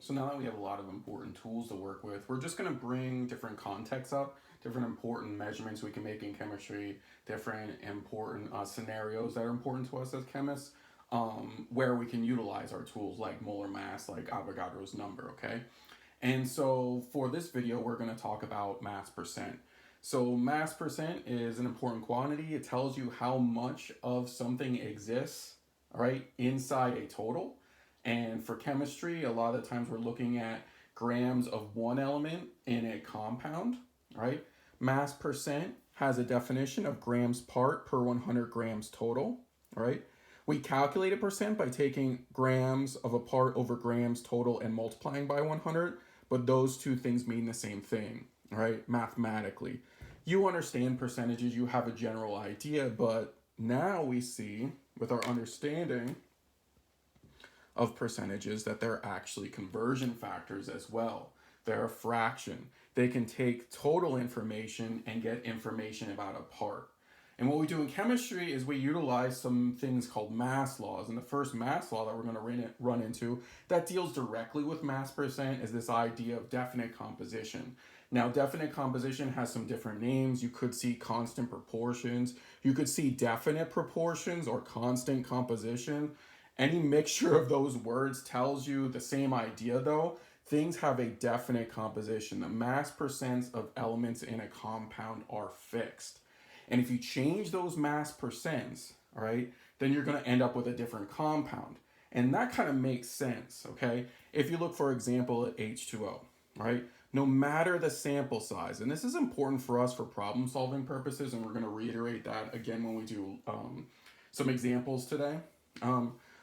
So now that we have a lot of important tools to work with, we're just going to bring different contexts up, different important measurements we can make in chemistry, different important scenarios that are important to us as chemists, where we can utilize our tools like molar mass, like Avogadro's number, okay? And so for this video, we're going to talk about mass percent. So mass percent is an important quantity. It tells you how much of something exists, all right, inside a total. And for chemistry, a lot of the times we're looking at grams of one element in a compound, right? Mass percent has a definition of grams part per 100 grams total, right? We calculate a percent by taking grams of a part over grams total and multiplying by 100, but those two things mean the same thing, right? Mathematically. You understand percentages, you have a general idea, but now we see with our understanding of percentages that they're actually conversion factors as well. They're a fraction. They can take total information and get information about a part. And what we do in chemistry is we utilize some things called mass laws. And the first mass law that we're going to run into that deals directly with mass percent is this idea of definite composition. Now, definite composition has some different names. You could see constant proportions. You could see definite proportions or constant composition. Any mixture of those words tells you the same idea though. Things have a definite composition. The mass percents of elements in a compound are fixed. And if you change those mass percents, all right, then you're going to end up with a different compound. And that kind of makes sense, okay? If you look, for example, at H2O, right? No matter the sample size, and this is important for us for problem solving purposes, and we're going to reiterate that again when we do some examples today.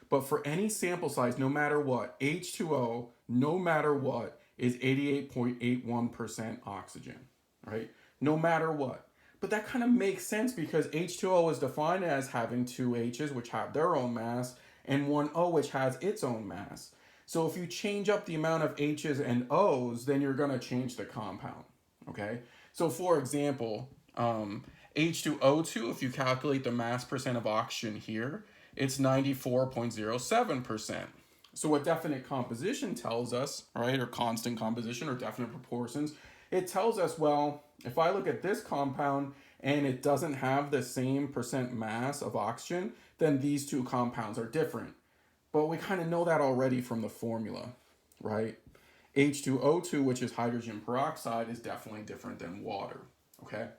But for any sample size, no matter what, H2O, no matter what, is 88.81% oxygen, right? No matter what. But that kind of makes sense because H2O is defined as having two H's, which have their own mass, and one O, which has its own mass. So if you change up the amount of H's and O's, then you're going to change the compound, okay? So for example, H2O2, if you calculate the mass percent of oxygen here, it's 94.07%. So what definite composition tells us, right, or constant composition or definite proportions, it tells us, well, if I look at this compound and it doesn't have the same percent mass of oxygen, then these two compounds are different. But we kind of know that already from the formula, right? H2O2, which is hydrogen peroxide, is definitely different than water, okay?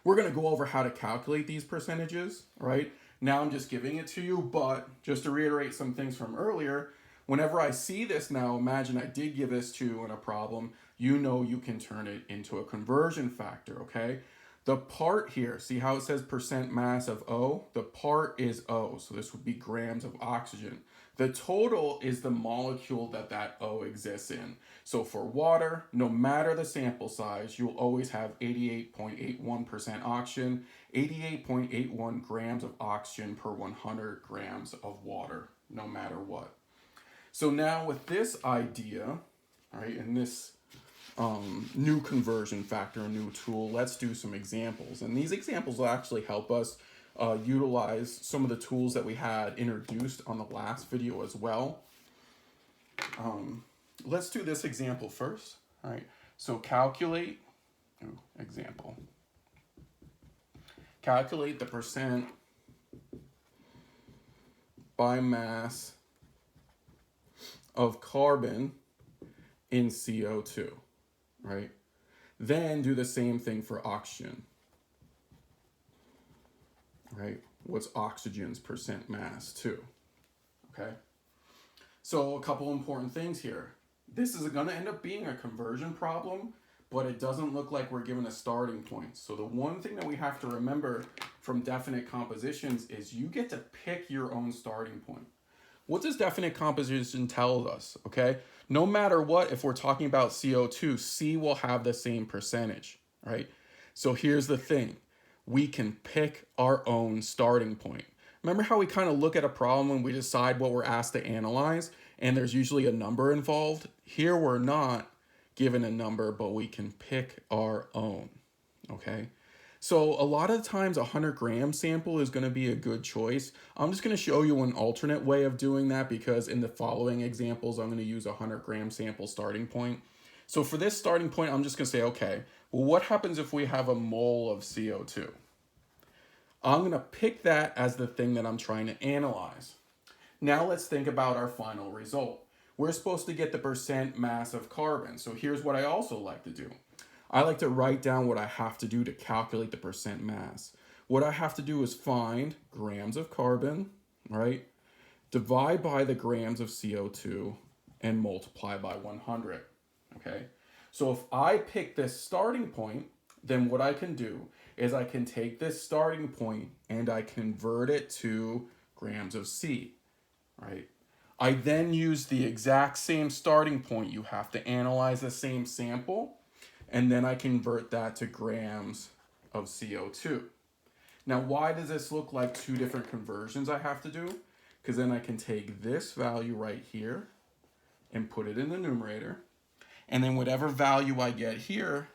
We're going to go over how to calculate these percentages, right? Now I'm just giving it to you, but just to reiterate some things from earlier, whenever I see this now, imagine I did give this to you in a problem, you know you can turn it into a conversion factor, okay? The part here, see how it says percent mass of O? The part is O, so this would be grams of oxygen. The total is the molecule that O exists in. So for water, no matter the sample size, you'll always have 88.81% oxygen, 88.81 grams of oxygen per 100 grams of water, no matter what. So now with this idea, right, and this new conversion factor, a new tool, let's do some examples. And these examples will actually help us utilize some of the tools that we had introduced on the last video as well. Let's do this example first. All right, so example. Calculate the percent by mass of carbon in CO2, right? Then do the same thing for oxygen, right? What's oxygen's percent mass too, okay? So a couple important things here. This is going to end up being a conversion problem, but it doesn't look like we're given a starting point. So the one thing that we have to remember from definite compositions is you get to pick your own starting point. What does definite composition tell us, okay? No matter what, if we're talking about CO2, C will have the same percentage, right? So here's the thing. We can pick our own starting point. Remember how we kind of look at a problem and we decide what we're asked to analyze, and there's usually a number involved? Here we're not given a number, but we can pick our own, okay? So a lot of times a 100-gram sample is going to be a good choice. I'm just going to show you an alternate way of doing that because in the following examples, I'm going to use a 100-gram sample starting point. So for this starting point, I'm just going to say, okay, well, what happens if we have a mole of CO2? I'm going to pick that as the thing that I'm trying to analyze. Now let's think about our final result. We're supposed to get the percent mass of carbon. So here's what I also like to do. I like to write down what I have to do to calculate the percent mass. What I have to do is find grams of carbon, right? Divide by the grams of CO2 and multiply by 100, okay? So if I pick this starting point, then what I can do is I can take this starting point and I convert it to grams of C, right? I then use the exact same starting point. You have to analyze the same sample, and then I convert that to grams of CO2. Now, why does this look like two different conversions I have to do? Because then I can take this value right here and put it in the numerator, and then whatever value I get here,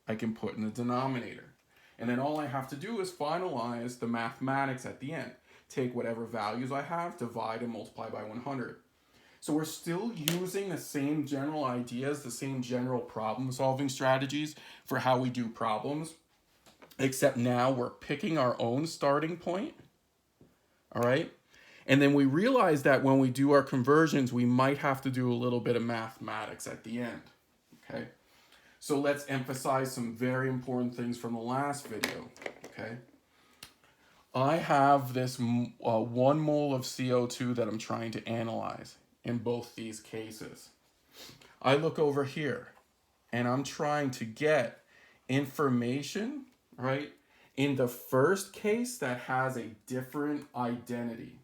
I can put in the denominator. And then all I have to do is finalize the mathematics at the end. Take whatever values I have, divide and multiply by 100. So we're still using the same general ideas, the same general problem solving strategies for how we do problems, except now we're picking our own starting point, all right? And then we realize that when we do our conversions, we might have to do a little bit of mathematics at the end, okay? So let's emphasize some very important things from the last video, okay? I have this 1 mole of CO2 that I'm trying to analyze in both these cases. I look over here and I'm trying to get information, right, in the first case that has a different identity.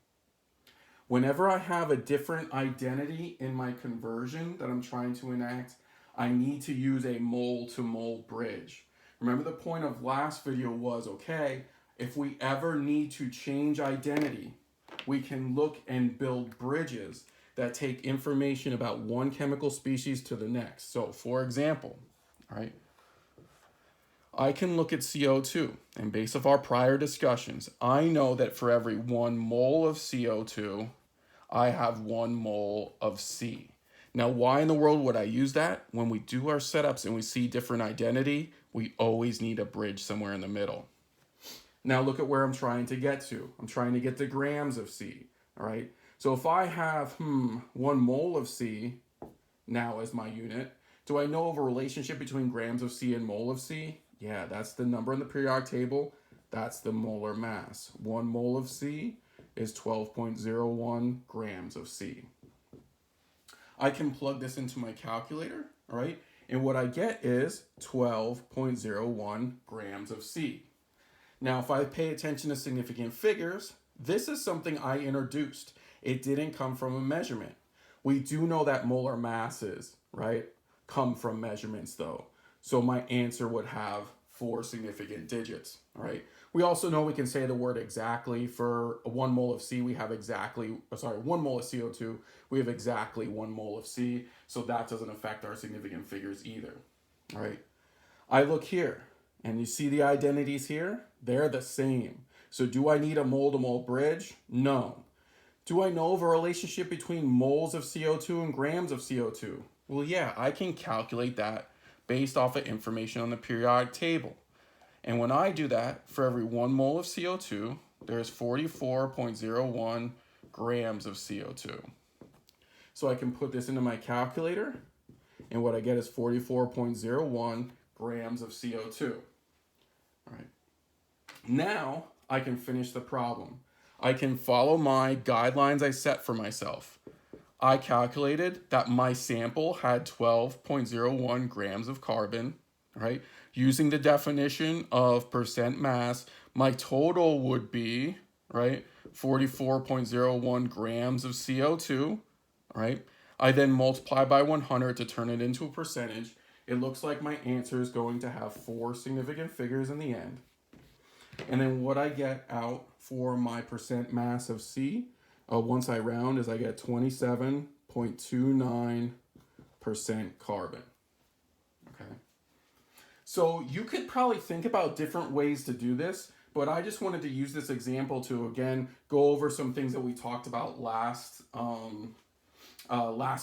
Whenever I have a different identity in my conversion that I'm trying to enact, I need to use a mole to mole bridge. Remember the point of last video was, okay, if we ever need to change identity, we can look and build bridges that take information about one chemical species to the next. So for example, all right, I can look at CO2 and based off our prior discussions, I know that for every 1 mole of CO2, I have 1 mole of C. Now, why in the world would I use that? When we do our setups and we see different identity, we always need a bridge somewhere in the middle. Now look at where I'm trying to get to. I'm trying to get to grams of C, all right? So if I have 1 mole of C now as my unit, do I know of a relationship between grams of C and mole of C? Yeah, that's the number in the periodic table. That's the molar mass. 1 mole of C is 12.01 grams of C. I can plug this into my calculator, all right? And what I get is 12.01 grams of C. Now, if I pay attention to significant figures, this is something I introduced. It didn't come from a measurement. We do know that molar masses, right, come from measurements though. So my answer would have 4 significant digits, all right? We also know we can say the word exactly. For 1 mole of C, we have exactly, 1 mole of CO2, we have exactly 1 mole of C. So that doesn't affect our significant figures either, all right? I look here and you see the identities here, they're the same. So do I need a mole to mole bridge? No. Do I know of a relationship between moles of CO2 and grams of CO2? Well, yeah, I can calculate that based off of information on the periodic table. And when I do that, for every 1 mole of CO2, there's 44.01 grams of CO2. So I can put this into my calculator, and what I get is 44.01 grams of CO2. All right. Now I can finish the problem. I can follow my guidelines I set for myself. I calculated that my sample had 12.01 grams of carbon, right? Using the definition of percent mass, my total would be, right, 44.01 grams of CO2, right? I then multiply by 100 to turn it into a percentage. It looks like my answer is going to have 4 significant figures in the end. And then what I get out for my percent mass of C, once I round, is I get 27.29% carbon. Okay. So you could probably think about different ways to do this, but I just wanted to use this example to again go over some things that we talked about last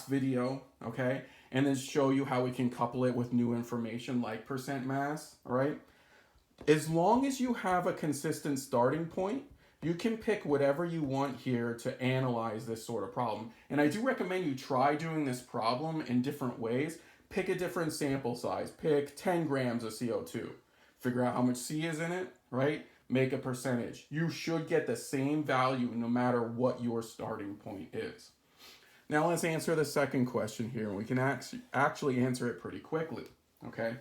video, okay? And then show you how we can couple it with new information like percent mass, all right? As long as you have a consistent starting point, you can pick whatever you want here to analyze this sort of problem. And I do recommend you try doing this problem in different ways. Pick a different sample size. Pick 10 grams of CO2. Figure out how much C is in it, right? Make a percentage. You should get the same value no matter what your starting point is. Now let's answer the second question here, and we can actually answer it pretty quickly, okay?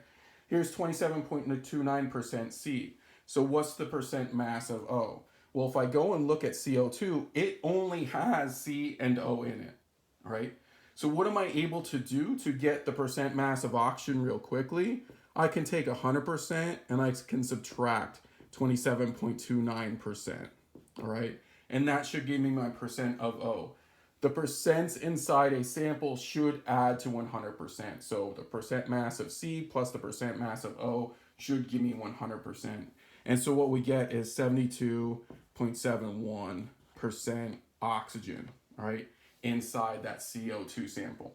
Here's 27.29% C. So what's the percent mass of O? Well, if I go and look at CO2, it only has C and O in it, all right? So what am I able to do to get the percent mass of oxygen real quickly? I can take 100% and I can subtract 27.29%, all right? And that should give me my percent of O. The percents inside a sample should add to 100%. So the percent mass of C plus the percent mass of O should give me 100%. And so what we get is 72.71% oxygen, all right, inside that CO2 sample.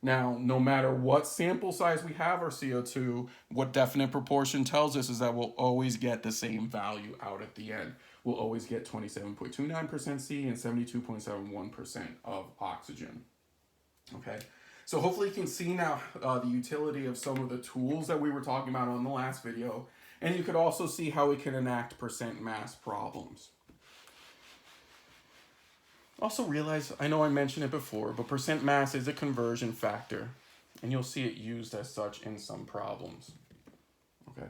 Now, no matter what sample size we have our CO2, what definite proportion tells us is that we'll always get the same value out at the end. We'll always get 27.29% C and 72.71% of oxygen. Okay, so hopefully you can see now the utility of some of the tools that we were talking about on the last video, and you could also see how we can enact percent mass problems. Also realize, I know I mentioned it before, but percent mass is a conversion factor, and you'll see it used as such in some problems. Okay.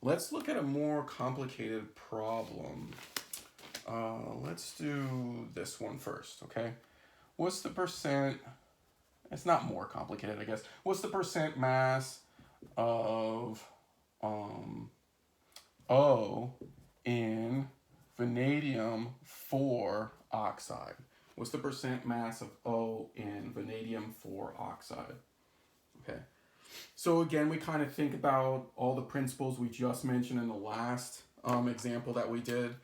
Let's look at a more complicated problem. Let's do this one first, okay? What's the percent, it's not more complicated, I guess. What's the percent mass of O in vanadium 4 oxide? What's the percent mass of O in vanadium 4 oxide? Okay. So again, we kind of think about all the principles we just mentioned in the last example that we did.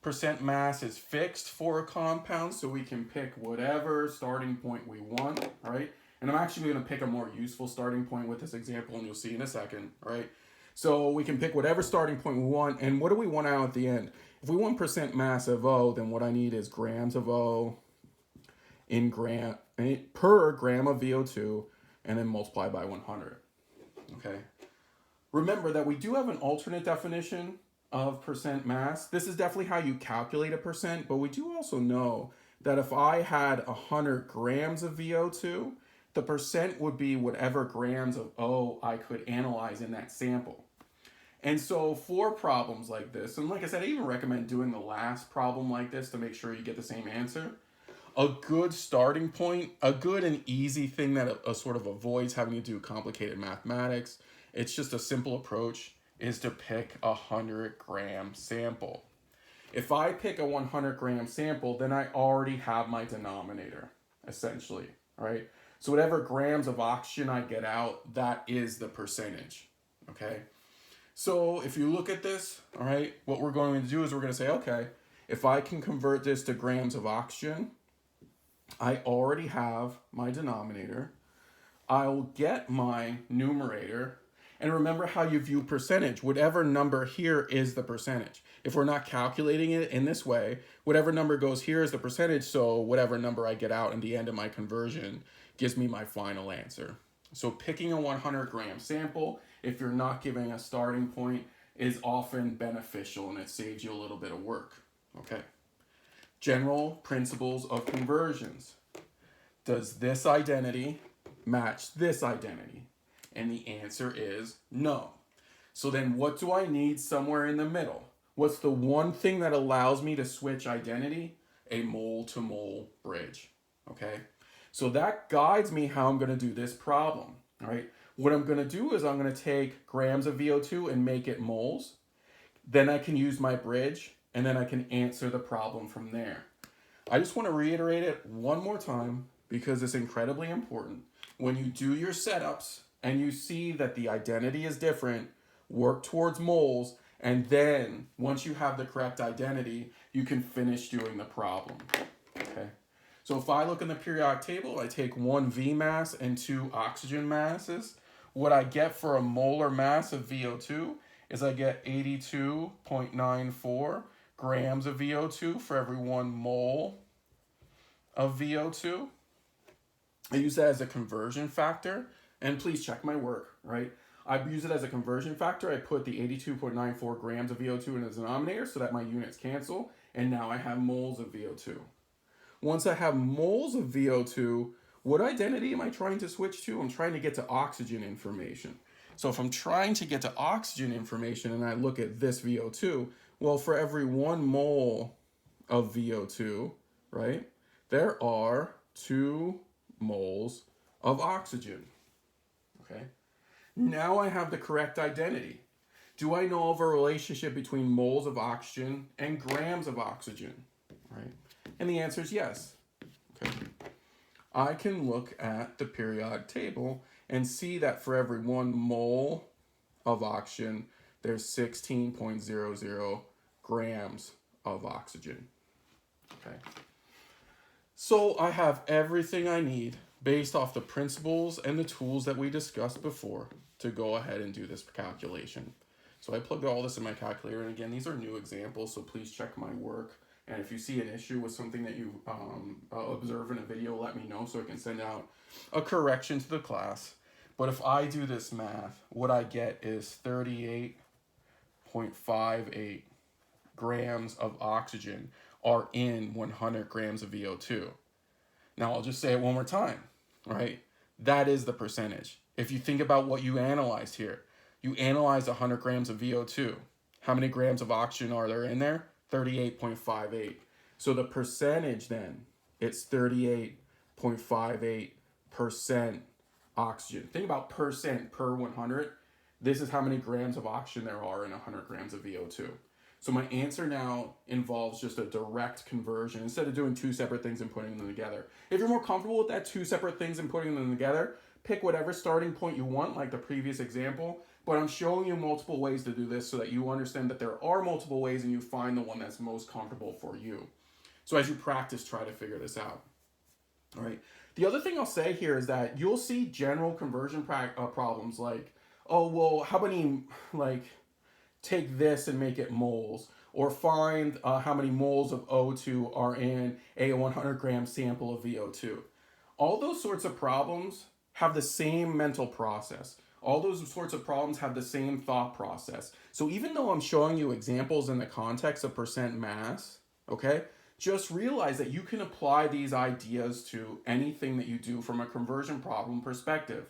Percent mass is fixed for a compound, so we can pick whatever starting point we want, right? And I'm actually going to pick a more useful starting point with this example, and you'll see in a second, right? So we can pick whatever starting point we want, and what do we want out at the end? If we want percent mass of O, then what I need is grams of O in per gram of VO2, and then multiply by 100. Okay. Remember that we do have an alternate definition of percent mass. This is definitely how you calculate a percent, but we do also know that if I had 100 grams of VO2, the percent would be whatever grams of O I could analyze in that sample. And so for problems like this, and like I said, I even recommend doing the last problem like this to make sure you get the same answer. A good starting point, a good and easy thing that sort of avoids having to do complicated mathematics, it's just a simple approach, is to pick a 100-gram sample. If I pick a 100-gram sample, then I already have my denominator, essentially, right? So whatever grams of oxygen I get out, that is the percentage, okay? So if you look at this, all right, what we're going to do is we're going to say, okay, if I can convert this to grams of oxygen, I already have my denominator. I'll get my numerator. And remember how you view percentage. Whatever number here is the percentage. If we're not calculating it in this way, whatever number goes here is the percentage, so whatever number I get out in the end of my conversion gives me my final answer. So picking a 100-gram sample, if you're not giving a starting point, is often beneficial, and it saves you a little bit of work. Okay. General principles of conversions. Does this identity match this identity? And the answer is no. So then what do I need somewhere in the middle? What's the one thing that allows me to switch identity? A mole-to-mole bridge, okay? So that guides me how I'm going to do this problem, all right? What I'm going to do is I'm going to take grams of VO2 and make it moles. Then I can use my bridge, and then I can answer the problem from there. I just want to reiterate it one more time because it's incredibly important. When you do your setups, and you see that the identity is different, work towards moles, and then once you have the correct identity, you can finish doing the problem. Okay. So if I look in the periodic table, I take one V mass and two oxygen masses. What I get for a molar mass of VO2 is I get 82.94 grams of VO2 for every 1 mole of VO2. I use that as a conversion factor, and please check my work, right? I use it as a conversion factor. I put the 82.94 grams of VO2 in the denominator so that my units cancel, and now I have moles of VO2. Once I have moles of VO2, what identity am I trying to switch to? I'm trying to get to oxygen information. So if I'm trying to get to oxygen information and I look at this VO2, well, for every 1 mole of VO2, right, there are 2 moles of oxygen. Okay. Now I have the correct identity. Do I know of a relationship between moles of oxygen and grams of oxygen? Right? And the answer is yes. Okay. I can look at the periodic table and see that for every 1 mole of oxygen, there's 16.00 grams of oxygen. Okay. So I have everything I need based off the principles and the tools that we discussed before to go ahead and do this calculation. So I plugged all this in my calculator, and again, these are new examples, so please check my work. And if you see an issue with something that you observe in a video, let me know so I can send out a correction to the class. But if I do this math, what I get is 38.58 grams of oxygen are in 100 grams of VO2. Now I'll just say it one more time, right? That is the percentage. If you think about what you analyzed here, you analyzed 100 grams of VO2. How many grams of oxygen are there in there? 38.58. So the percentage then, it's 38.58% oxygen. Think about percent per 100. This is how many grams of oxygen there are in 100 grams of VO2. So my answer now involves just a direct conversion instead of doing 2 separate things and putting them together. If you're more comfortable with that 2 separate things and putting them together, pick whatever starting point you want, like the previous example. But I'm showing you multiple ways to do this so that you understand that there are multiple ways and you find the one that's most comfortable for you. So as you practice, try to figure this out. All right. The other thing I'll say here is that you'll see general conversion problems like, oh, well, how many, like, take this and make it moles, or find how many moles of O2 are in a 100 gram sample of VO2. All those sorts of problems have the same mental process. All those sorts of problems have the same thought process. So even though I'm showing you examples in the context of percent mass, okay, just realize that you can apply these ideas to anything that you do from a conversion problem perspective.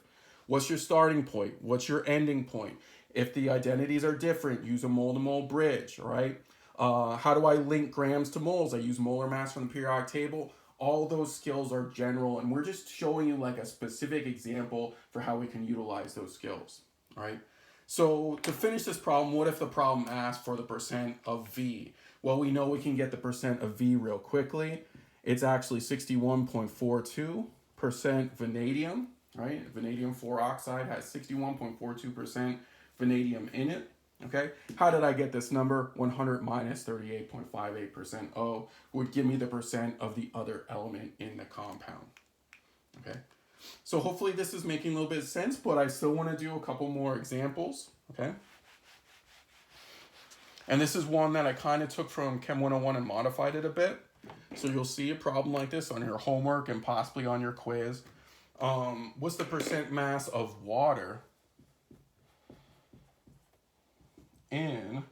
What's your starting point? What's your ending point? If the identities are different, use a mole-to-mole bridge, right? How do I link grams to moles? I use molar mass from the periodic table. All those skills are general, and we're just showing you like a specific example for how we can utilize those skills, right? So to finish this problem, what if the problem asks for the percent of V? Well, we know we can get the percent of V real quickly. It's actually 61.42% vanadium, right? Vanadium 4 oxide has 61.42% vanadium in it. Okay, how did I get this number? 100 minus 38.58% O would give me the percent of the other element in the compound. Okay, so hopefully this is making a little bit of sense, but I still want to do a couple more examples. Okay, and this is one that I kind of took from Chem 101 and modified it a bit. So you'll see a problem like this on your homework and possibly on your quiz. What's the percent mass of water in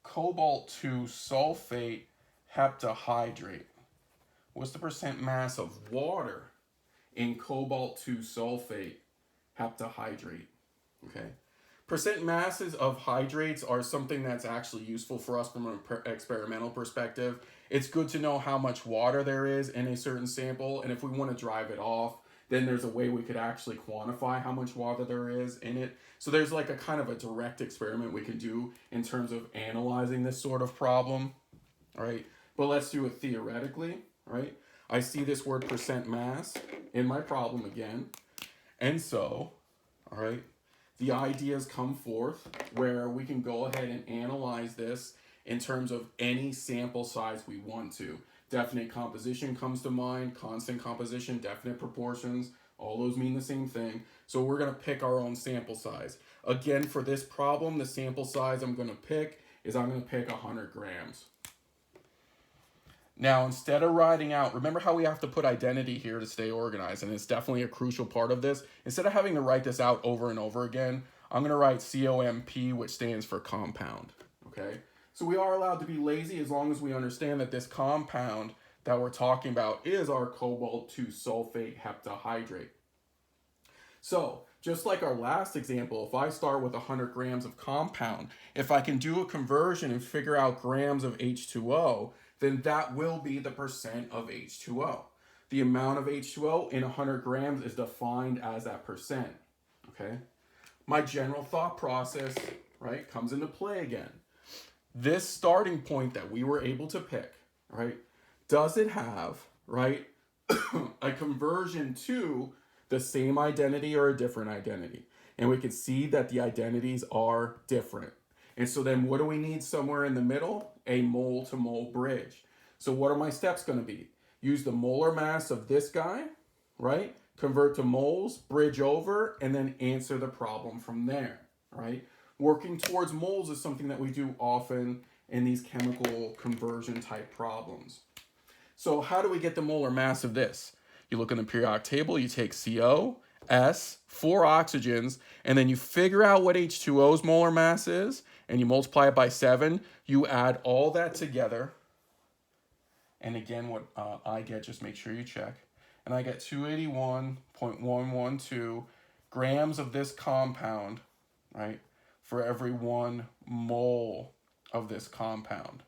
cobalt 2 sulfate heptahydrate? What's the percent mass of water in cobalt 2 sulfate heptahydrate? Okay. Percent masses of hydrates are something that's actually useful for us from an experimental perspective. It's good to know how much water there is in a certain sample, and if we want to drive it off, then there's a way we could actually quantify how much water there is in it. So there's like a kind of a direct experiment we can do in terms of analyzing this sort of problem, all right? But let's do it theoretically, right? I see this word percent mass in my problem again. And so all right? The ideas come forth where we can go ahead and analyze this in terms of any sample size we want to. Definite composition comes to mind, constant composition, definite proportions, all those mean the same thing. So we're gonna pick our own sample size. Again, for this problem, the sample size I'm gonna pick is I'm gonna pick 100 grams. Now, instead of writing out, remember how we have to put identity here to stay organized, and it's definitely a crucial part of this. Instead of having to write this out over and over again, I'm gonna write COMP, which stands for compound, okay? So we are allowed to be lazy as long as we understand that this compound that we're talking about is our cobalt 2 sulfate heptahydrate. So, just like our last example, if I start with 100 grams of compound, if I can do a conversion and figure out grams of H2O, then that will be the percent of H2O. The amount of H2O in 100 grams is defined as that percent, okay? My general thought process, right, comes into play again. This starting point that we were able to pick, right, does it have, right, a conversion to the same identity or a different identity? And we can see that the identities are different. And so then what do we need somewhere in the middle? A mole to mole bridge. So what are my steps going to be? Use the molar mass of this guy, right? Convert to moles, bridge over, and then answer the problem from there, right? Working towards moles is something that we do often in these chemical conversion type problems. So how do we get the molar mass of this? You look in the periodic table, you take CO, S, 4 oxygens, and then you figure out what H2O's molar mass is, and you multiply it by 7. You add all that together. And again, what I get, just make sure you check. And I get 281.112 grams of this compound, right, for every 1 mole of this compound,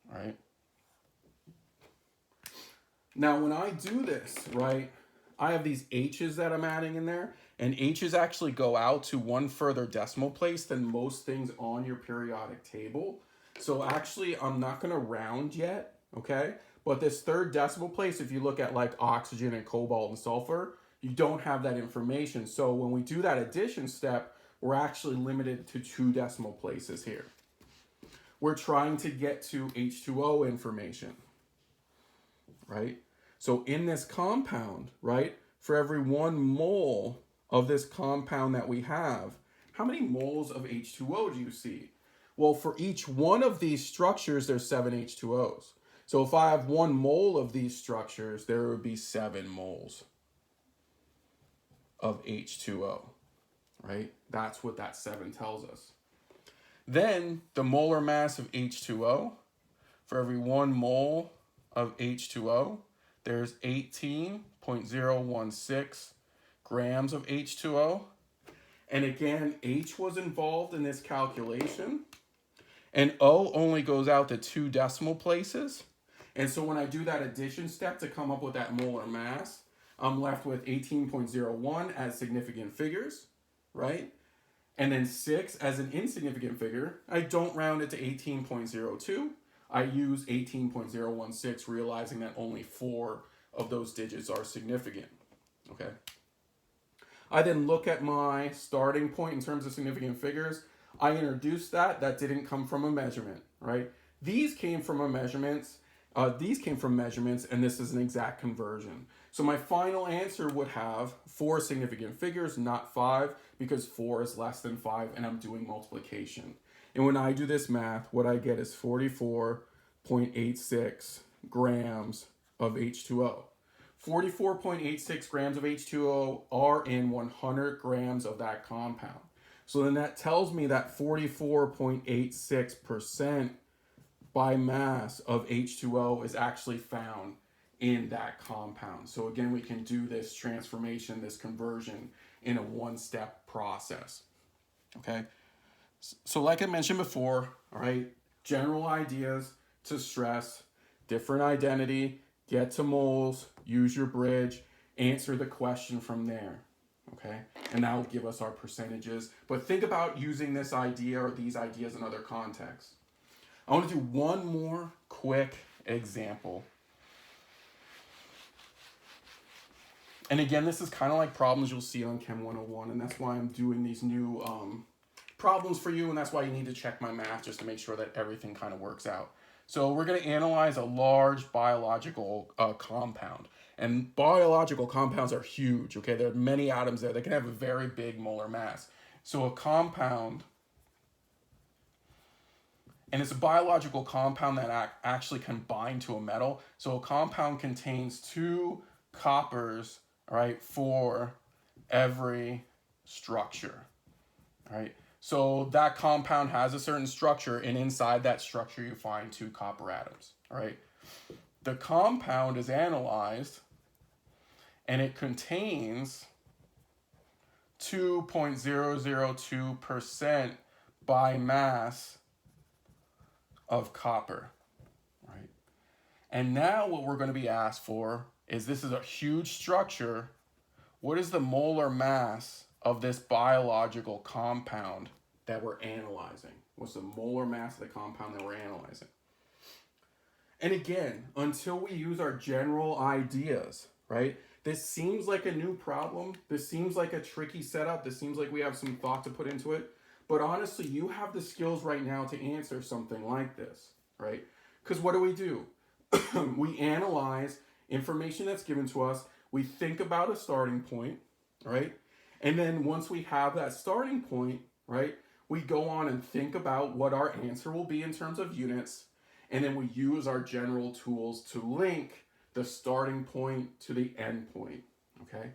right? Now, when I do this, right, I have these H's that I'm adding in there, and H's actually go out to 1 further decimal place than most things on your periodic table. So actually, I'm not going to round yet, okay? But this 3rd decimal place, if you look at like oxygen and cobalt and sulfur, you don't have that information. So when we do that addition step, we're actually limited to 2 decimal places here. We're trying to get to H2O information, right? So in this compound, right, for every 1 mole of this compound that we have, how many moles of H2O do you see? Well, for each one of these structures, there's 7 H2Os. So if I have 1 mole of these structures, there would be 7 moles of H2O, right? That's what that 7 tells us. Then the molar mass of H2O, for every 1 mole of H2O, there's 18.016 grams of H2O. And again, H was involved in this calculation. And O only goes out to 2 decimal places. And so when I do that addition step to come up with that molar mass, I'm left with 18.01 as significant figures, right? And then 6 as an insignificant figure. I don't round it to 18.02. I use 18.016, realizing that only 4 of those digits are significant, okay? I then look at my starting point in terms of significant figures. I introduced that. That didn't come from a measurement, right? These came from measurements, and this is an exact conversion. So my final answer would have 4 significant figures, not 5, because 4 is less than 5, and I'm doing multiplication. And when I do this math, what I get is 44.86 grams of H2O. 44.86 grams of H2O are in 100 grams of that compound. So then that tells me that 44.86% by mass of H2O is actually found in that compound. So again, we can do this transformation, this conversion in a 1-step process, okay? So like I mentioned before, all right, general ideas to stress, different identity, get to moles, use your bridge, answer the question from there, okay? And that will give us our percentages. But think about using this idea or these ideas in other contexts. I want to do one more quick example. And again, this is kind of like problems you'll see on Chem 101, and that's why I'm doing these new problems for you, and that's why you need to check my math just to make sure that everything kind of works out. So we're going to analyze a large biological compound. And biological compounds are huge, okay? There are many atoms there. They can have a very big molar mass. So a compound, and it's a biological compound that actually can bind to a metal. So a compound contains 2 coppers, right, for every structure, right? So that compound has a certain structure, and inside that structure you find 2 copper atoms, all right? The compound is analyzed, and it contains 2.002% by mass of copper, right? And now what we're going to be asked for is, this is a huge structure. What is the molar mass of this biological compound that we're analyzing? What's the molar mass of the compound that we're analyzing? And again, until we use our general ideas, right? This seems like a new problem. This seems like a tricky setup. This seems like we have some thought to put into it. But honestly, you have the skills right now to answer something like this, right? Because what do? We analyze information that's given to us. We think about a starting point, right? And then once we have that starting point, right, we go on and think about what our answer will be in terms of units. And then we use our general tools to link the starting point to the end point, okay?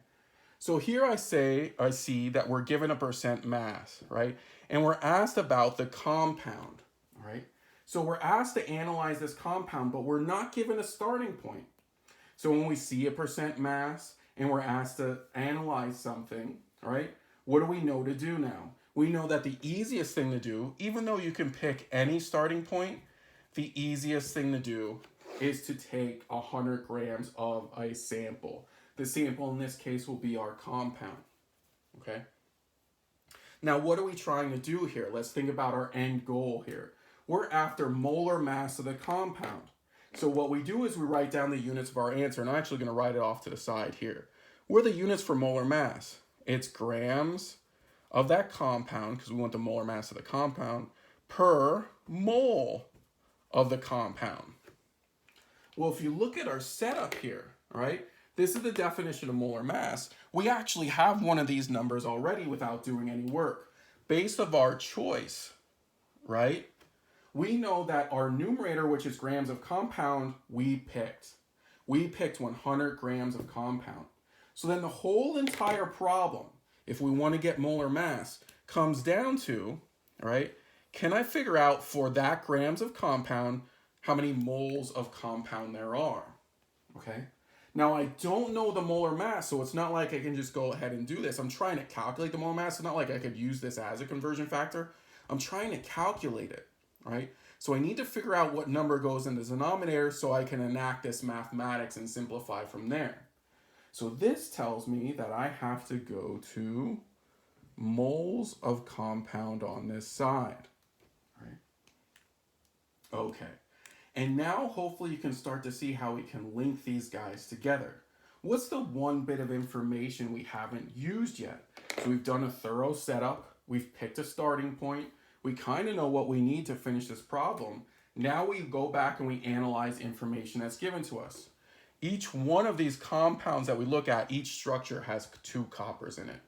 So here I see that we're given a percent mass, right? And we're asked about the compound, right? So we're asked to analyze this compound, but we're not given a starting point. So when we see a percent mass and we're asked to analyze something, all right, what do we know to do now? We know that the easiest thing to do, even though you can pick any starting point, the easiest thing to do is to take 100 grams of a sample. The sample in this case will be our compound, okay? Now, what are we trying to do here? Let's think about our end goal here. We're after molar mass of the compound. So what we do is we write down the units of our answer, and I'm actually going to write it off to the side here. What are the units for molar mass? It's grams of that compound, because we want the molar mass of the compound, per mole of the compound. Well, if you look at our setup here, all right, this is the definition of molar mass. We actually have one of these numbers already without doing any work. Based on our choice, right, we know that our numerator, which is grams of compound, we picked. We picked 100 grams of compound. So then the whole entire problem, if we want to get molar mass, comes down to, all right, can I figure out for that grams of compound how many moles of compound there are, okay? Now, I don't know the molar mass, so it's not like I can just go ahead and do this. I'm trying to calculate the molar mass. It's not like I could use this as a conversion factor. I'm trying to calculate it, right? So I need to figure out what number goes in the denominator so I can enact this mathematics and simplify from there. So this tells me that I have to go to moles of compound on this side, right? Okay. And now hopefully you can start to see how we can link these guys together. What's the one bit of information we haven't used yet? So we've done a thorough setup. We've picked a starting point. We kind of know what we need to finish this problem. Now we go back and we analyze information that's given to us. Each one of these compounds that we look at, each structure has 2 coppers in it,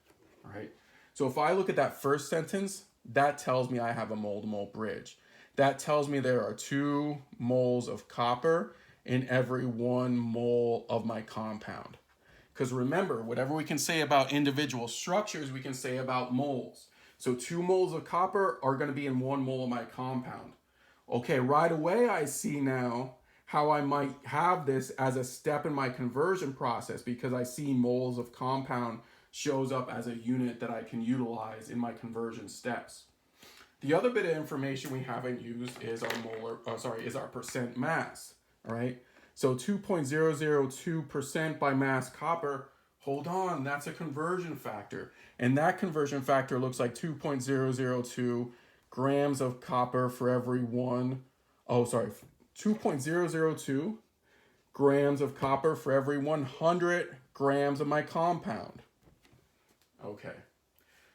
all right? So if I look at that first sentence, that tells me I have a mole-to-mole bridge. That tells me there are 2 moles of copper in every 1 mole of my compound. Because remember, whatever we can say about individual structures, we can say about moles. So 2 moles of copper are going to be in 1 mole of my compound. Okay, right away I see now how I might have this as a step in my conversion process, because I see moles of compound shows up as a unit that I can utilize in my conversion steps. The other bit of information we haven't used is our percent mass, all right? So 2.002% by mass copper, hold on, that's a conversion factor. And that conversion factor looks like 2.002 grams of copper for every 2.002 grams of copper for every 100 grams of my compound. Okay,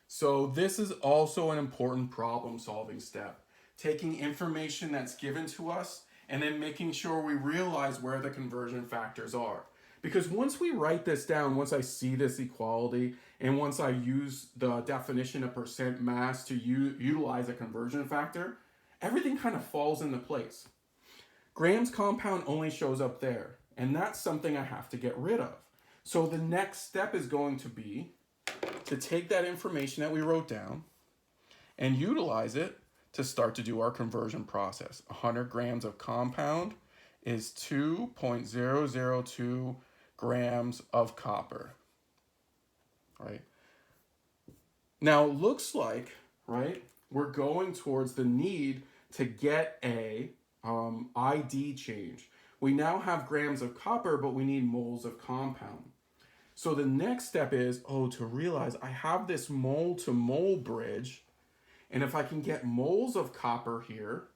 so this is also an important problem solving step. Taking information that's given to us and then making sure we realize where the conversion factors are. Because once we write this down, once I see this equality, and once I use the definition of percent mass to utilize a conversion factor, everything kind of falls into place. Grams compound only shows up there, and that's something I have to get rid of. So the next step is going to be to take that information that we wrote down and utilize it to start to do our conversion process. 100 grams of compound is 2.002 grams of copper, right? Now, it looks like, right, we're going towards the need to get a ID change. We now have grams of copper, but we need moles of compound. So the next step is, to realize I have this mole to mole bridge, and if I can get moles of copper here,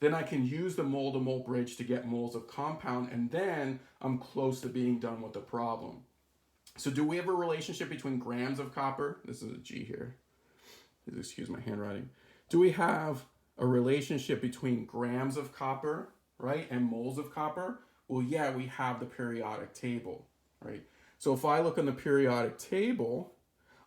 then I can use the mole to mole bridge to get moles of compound, and then I'm close to being done with the problem. So do we have a relationship between grams of copper? This is a G here. Excuse my handwriting. Do we have a relationship between grams of copper, right, and moles of copper? Well, yeah, we have the periodic table, right? So if I look in the periodic table,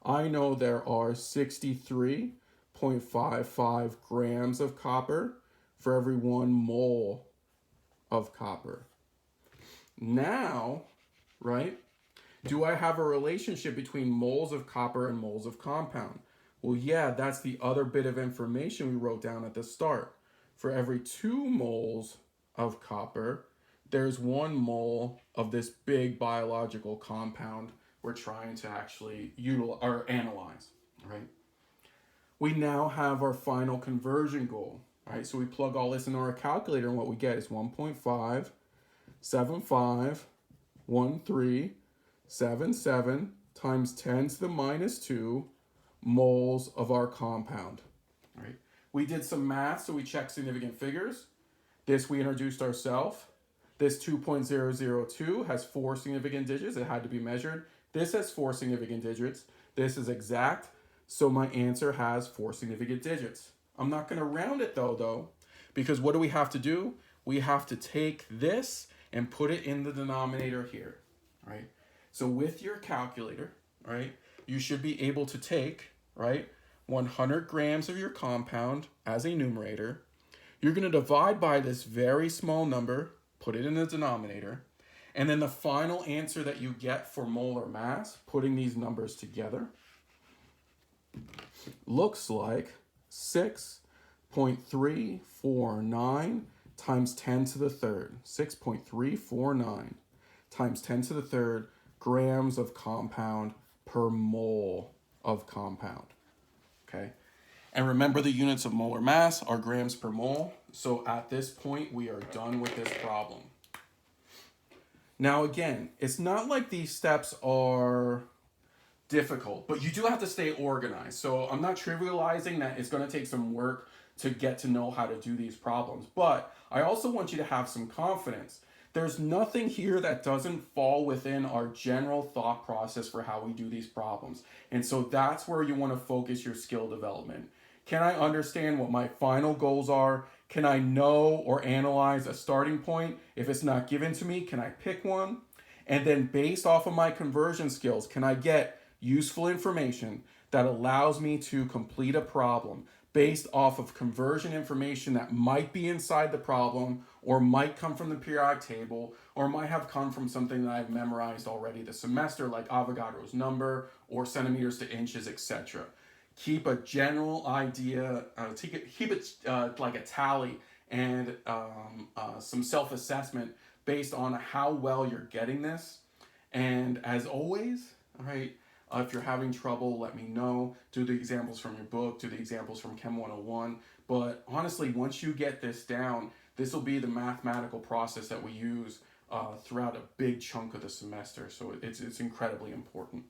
I know there are 63.55 grams of copper for every 1 mole of copper. Now, right, do I have a relationship between moles of copper and moles of compound? Well, yeah, that's the other bit of information we wrote down at the start. For every 2 moles of copper, there's 1 mole of this big biological compound we're trying to actually analyze, right? We now have our final conversion goal, right? So we plug all this into our calculator, and what we get is 1.5751377 times 10 to the minus 2 moles of our compound, right? We did some math, so we checked significant figures. This we introduced ourselves. This 2.002 has 4 significant digits. It had to be measured. This has 4 significant digits. This is exact, so my answer has 4 significant digits. I'm not going to round it though, because what do we have to do? We have to take this and put it in the denominator here, right? So with your calculator, right, you should be able to take, right, 100 grams of your compound as a numerator. You're going to divide by this very small number, put it in the denominator, and then the final answer that you get for molar mass, putting these numbers together, looks like 6.349 times 10 to the third. 6.349 times 10 to the third grams of compound per mole of compound. Okay? And remember, the units of molar mass are grams per mole. So at this point, we are done with this problem. Now again, it's not like these steps are difficult, but you do have to stay organized. So I'm not trivializing that it's going to take some work to get to know how to do these problems. But I also want you to have some confidence. There's nothing here that doesn't fall within our general thought process for how we do these problems. And so that's where you want to focus your skill development. Can I understand what my final goals are? Can I know or analyze a starting point? If it's not given to me, can I pick one? And then based off of my conversion skills, can I get useful information that allows me to complete a problem based off of conversion information that might be inside the problem or might come from the periodic table or might have come from something that I've memorized already this semester, like Avogadro's number or centimeters to inches, etc. Keep a general idea, keep it like a tally and some self-assessment based on how well you're getting this. And as always, all right, if you're having trouble, let me know. Do the examples from your book, do the examples from Chem 101. But honestly, once you get this down, this will be the mathematical process that we use throughout a big chunk of the semester. So it's incredibly important.